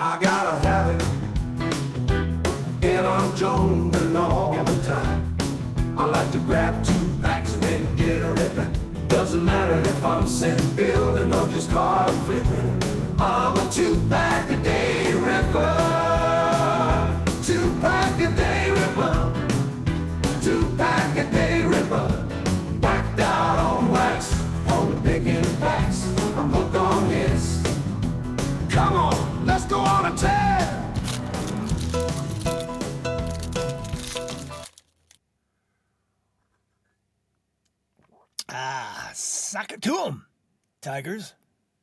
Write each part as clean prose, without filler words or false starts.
I gotta have it, and I'm jonesing all the time. I like to grab 2 packs and then get a ripping. Doesn't matter if I'm sitting building or just card flipping. I'm a 2-pack-a-day ripper. 2-pack-a-day ripper. 2-pack-a-day ripper. Whacked out on wax, on picking packs. I'm hooked on this. Come on, let's go on a tear. Sock it to them, Tigers.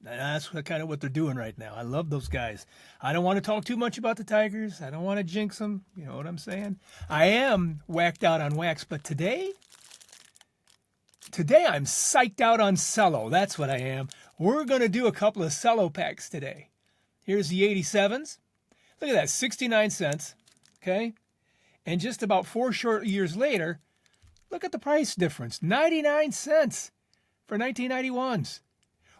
That's kind of what they're doing right now. I love those guys. I don't want to talk too much about the Tigers. I don't want to jinx them. You know what I'm saying? I am whacked out on wax, but today I'm psyched out on cello. That's what I am. We're going to do a couple of cello packs today. Here's the 87s. Look at that, 69 cents. Okay? And just about 4 short years later, look at the price difference. 99 cents for 1991s.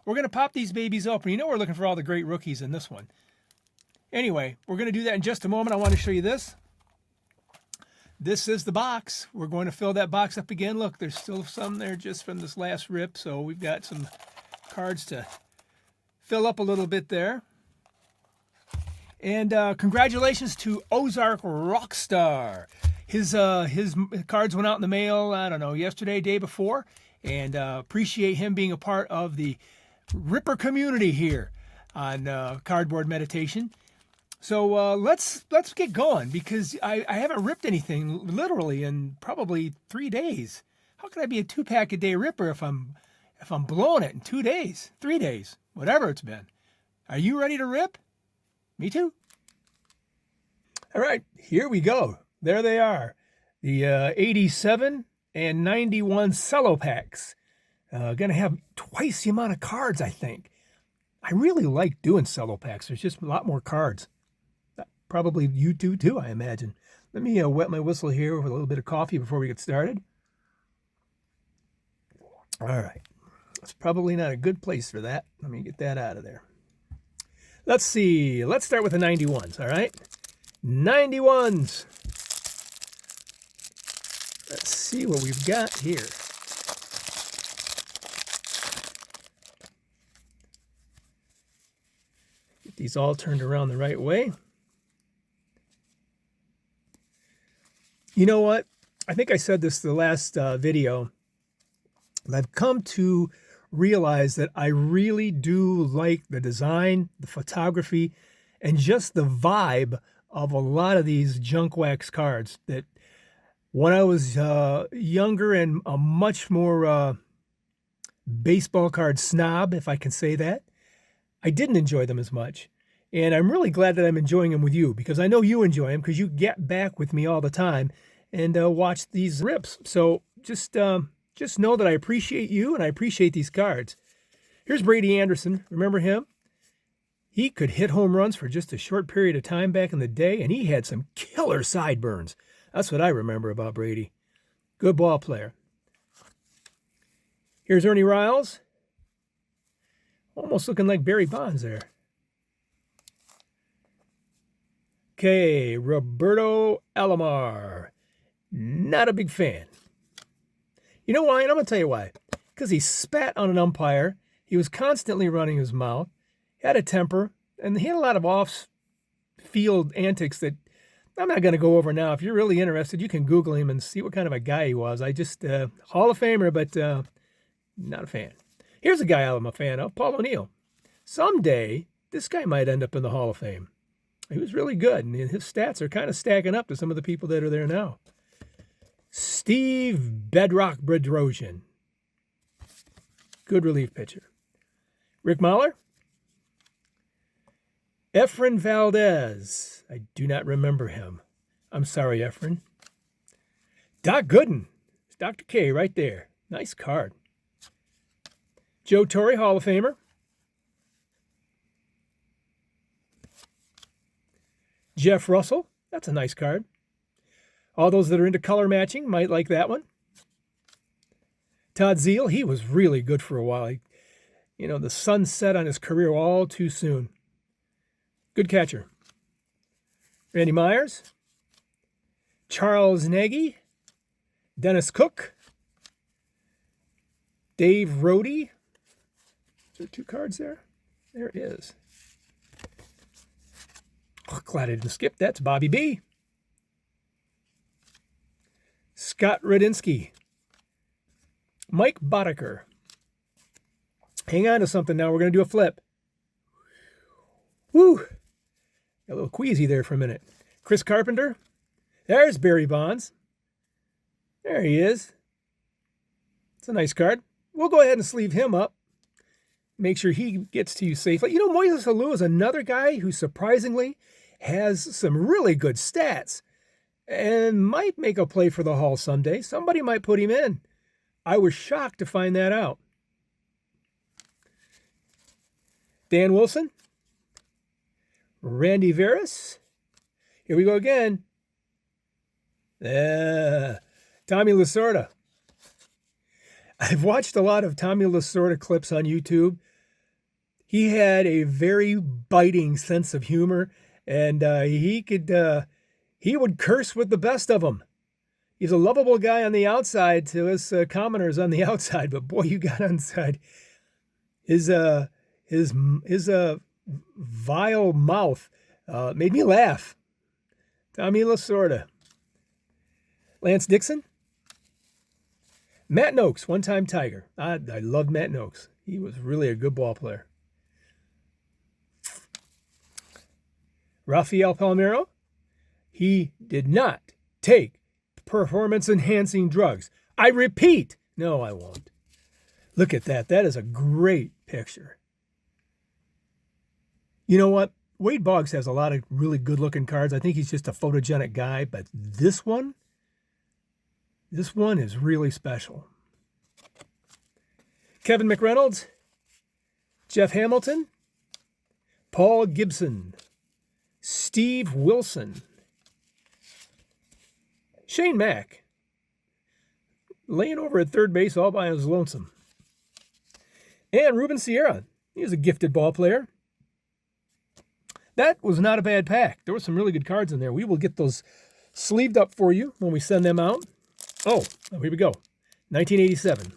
We're going to pop these babies open. You know we're looking for all the great rookies in this one. Anyway, we're going to do that in just a moment. I want to show you this. This is the box. We're going to fill that box up again. Look, there's still some there just from this last rip, so we've got some cards to fill up a little bit there. And congratulations to Ozark Rockstar. His cards went out in the mail, I don't know, yesterday, day before. And appreciate him being a part of the Ripper community here on Cardboard Meditation. So let's get going, because I haven't ripped anything literally in probably 3 days. How can I be a 2-pack-a-day ripper if I'm blowing it in 2 days, 3 days, whatever it's been? Are you ready to rip? Me too. All right, here we go. There they are, the 87 and 91 cello packs. Gonna have twice the amount of cards, I think. I really like doing cello packs. There's just a lot more cards. Probably you do too, I imagine. Let me wet my whistle here with a little bit of coffee before we get started. All right, it's probably not a good place for that. Let me get that out of there. Let's see, let's start with the 91s, all right? 91s. Let's see what we've got here. Get these all turned around the right way. You know what? I think I said this the last video. I've come to realize that I really do like the design, the photography, and just the vibe of a lot of these junk wax cards that when I was younger and a much more baseball card snob, if I can say that, I didn't enjoy them as much. And I'm really glad that I'm enjoying them with you, because I know you enjoy them, because you get back with me all the time and watch these rips. So just know that I appreciate you and I appreciate these cards. Here's Brady Anderson. Remember him? He could hit home runs for just a short period of time back in the day, and he had some killer sideburns. That's what I remember about Brady. Good ball player. Here's Ernie Riles. Almost looking like Barry Bonds there. Okay, Roberto Alomar. Not a big fan. You know why? And I'm going to tell you why. Because he spat on an umpire. He was constantly running his mouth. He had a temper. And he had a lot of off-field antics that I'm not going to go over now. If you're really interested, you can Google him and see what kind of a guy he was. I just, Hall of Famer, but not a fan. Here's a guy I'm a fan of, Paul O'Neill. Someday, this guy might end up in the Hall of Fame. He was really good, and his stats are kind of stacking up to some of the people that are there now. Steve Bedrock Bedrosian. Good relief pitcher. Rick Mahler. Efren Valdez. I do not remember him. I'm sorry, Efren. Doc Gooden. It's Dr. K right there. Nice card. Joe Torre, Hall of Famer. Jeff Russell. That's a nice card. All those that are into color matching might like that one. Todd Zeile, he was really good for a while. The sun set on his career all too soon. Good catcher. Randy Myers, Charles Nagy, Dennis Cook, Dave Rohde. Is there 2 cards there? There is. Oh, glad I didn't skip. That's Bobby B. Scott Radinsky, Mike Boddicker. Hang on to something now. We're going to do a flip. Woo! Got a little queasy there for a minute. Chris Carpenter. There's Barry Bonds. There he is. It's a nice card. We'll go ahead and sleeve him up. Make sure he gets to you safely. You know, Moises Alou is another guy who surprisingly has some really good stats and might make a play for the Hall someday. Somebody might put him in. I was shocked to find that out. Dan Wilson. Randy Veras. Here we go again. Tommy Lasorda. I've watched a lot of Tommy Lasorda clips on YouTube. He had a very biting sense of humor, and he would curse with the best of them. He's a lovable guy on the outside to us commoners on the outside, but boy, you got inside. His vile mouth made me laugh. Tommy Lasorda. Lance Dixon. Matt Noakes, one-time Tiger. I loved Matt Noakes. He was really a good ball player. Rafael Palmeiro. He did not take performance-enhancing drugs. I repeat. No, I won't. Look at that. That is a great picture. You know what? Wade Boggs has a lot of really good-looking cards. I think he's just a photogenic guy, but this one is really special. Kevin McReynolds, Jeff Hamilton, Paul Gibson, Steve Wilson, Shane Mack, laying over at third base all by his lonesome, and Ruben Sierra. He was a gifted ball player. That was not a bad pack. There were some really good cards in there. We will get those sleeved up for you when we send them out. Oh, here we go. 1987.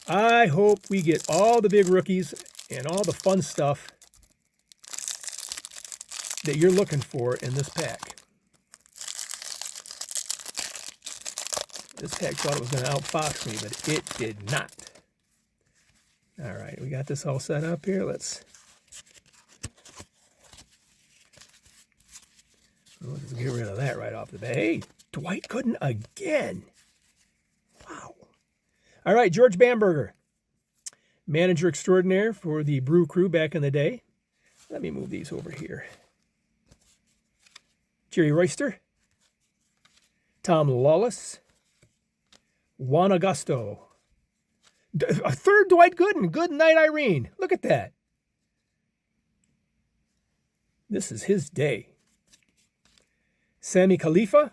I hope we get all the big rookies and all the fun stuff that you're looking for in this pack. This pack thought it was going to outfox me, but it did not. All right, we got this all set up here. Let's get rid of that right off the bat. Hey, Dwight Gooden again. Wow. All right, George Bamberger, manager extraordinaire for the Brew Crew back in the day. Let me move these over here. Jerry Royster, Tom Lawless, Juan Augusto. A third Dwight Gooden. Good night, Irene. Look at that. This is his day. Sammy Khalifa,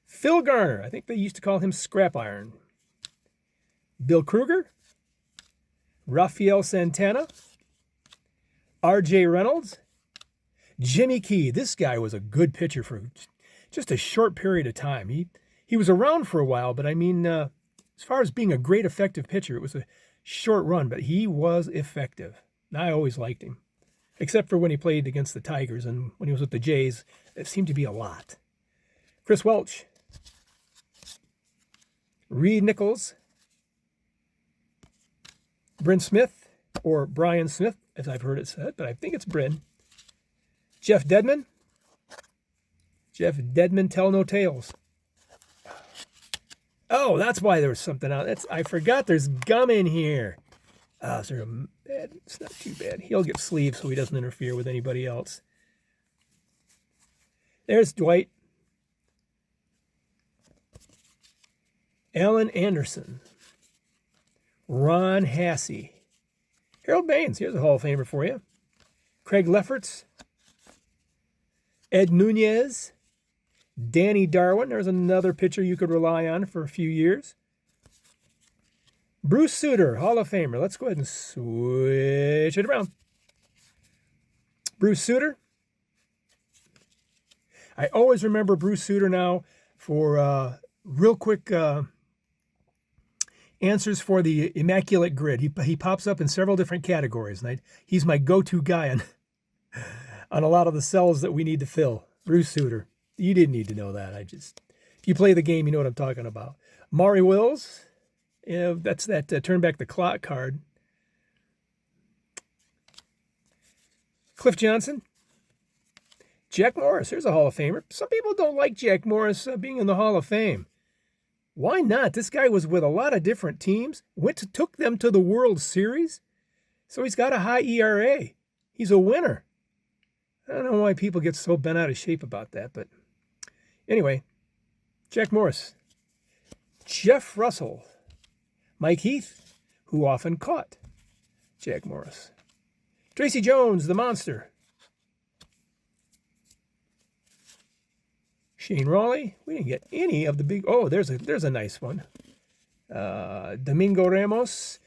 Phil Garner. I think they used to call him Scrap Iron. Bill Kruger, Rafael Santana, R.J. Reynolds, Jimmy Key. This guy was a good pitcher for just a short period of time. He was around for a while, but I mean, as far as being a great effective pitcher, it was a short run, but he was effective. I always liked him, except for when he played against the Tigers, and when he was with the Jays, it seemed to be a lot. Chris Welch, Reed Nichols, Bryn Smith, or Brian Smith, as I've heard it said, but I think it's Bryn. Jeff Dedman. Jeff Dedman, Tell No Tales. Oh, that's why there was something out. I forgot there's gum in here. It's not too bad. He'll get sleeves so he doesn't interfere with anybody else. There's Dwight. Alan Anderson. Ron Hassey. Harold Baines. Here's a Hall of Famer for you. Craig Lefferts. Ed Nunez. Danny Darwin. There's another pitcher you could rely on for a few years. Bruce Sutter, Hall of Famer. Let's go ahead and switch it around. Bruce Sutter. I always remember Bruce Sutter now for real quick answers for the Immaculate Grid. He pops up in several different categories, and he's my go-to guy on a lot of the cells that we need to fill. Bruce Sutter. You didn't need to know that. If you play the game, you know what I'm talking about. Maury Wills. That's that turn back the clock card. Cliff Johnson. Jack Morris. Here's a Hall of Famer. Some people don't like Jack Morris being in the Hall of Fame. Why not? This guy was with a lot of different teams. Took them to the World Series. So he's got a high ERA. He's a winner. I don't know why people get so bent out of shape about that, but anyway, Jack Morris. Jeff Russell. Mike Heath, who often caught Jack Morris. Tracy Jones, the monster. Shane Rawley. We didn't get any of the big. Oh, there's a nice one. Domingo Ramos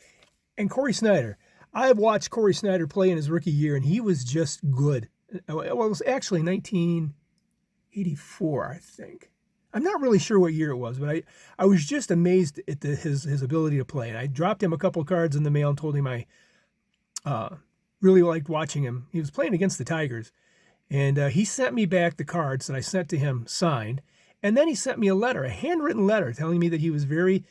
and Corey Snyder. I've watched Corey Snyder play in his rookie year, and he was just good. Well, it was actually 1984, I think. I'm not really sure what year it was, but I was just amazed at his ability to play. And I dropped him a couple cards in the mail and told him I really liked watching him. He was playing against the Tigers. And he sent me back the cards that I sent to him signed. And then he sent me a handwritten letter, telling me that he was very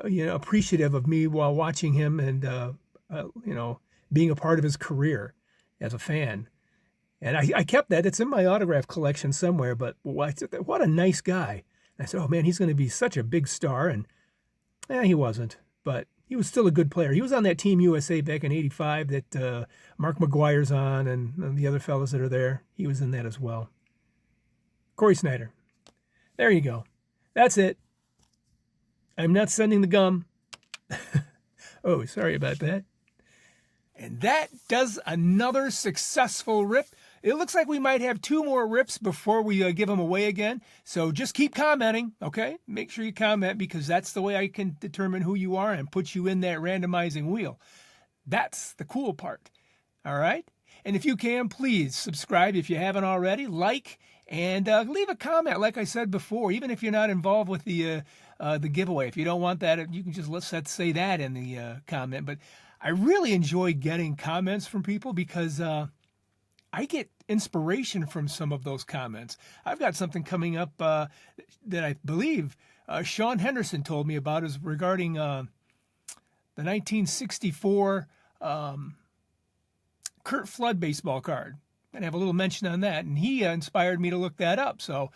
appreciative of me while watching him and, being a part of his career as a fan. And I kept that. It's in my autograph collection somewhere. But what a nice guy. And I said, oh, man, he's going to be such a big star. And he wasn't. But he was still a good player. He was on that Team USA back in '85 that Mark McGuire's on and the other fellas that are there. He was in that as well. Corey Snyder. There you go. That's it. I'm not sending the gum. Oh, sorry about that. And that does another successful rip. It looks like we might have 2 more rips before we give them away again. So just keep commenting, okay? Make sure you comment because that's the way I can determine who you are and put you in that randomizing wheel. That's the cool part, all right? And if you can, please subscribe if you haven't already, like, and leave a comment, like I said before, even if you're not involved with the giveaway. If you don't want that, you can just let's say that in the comment. But I really enjoy getting comments from people because I get inspiration from some of those comments. I've got something coming up that I believe Sean Henderson told me about is regarding the 1964 Curt Flood baseball card. And I have a little mention on that, and he inspired me to look that up. So,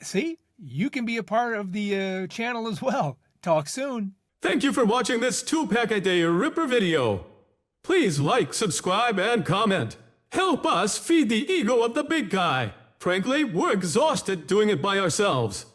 see, you can be a part of the channel as well. Talk soon. Thank you for watching this 2-pack-a-day Ripper video. Please like, subscribe, and comment. Help us feed the ego of the big guy. Frankly, we're exhausted doing it by ourselves.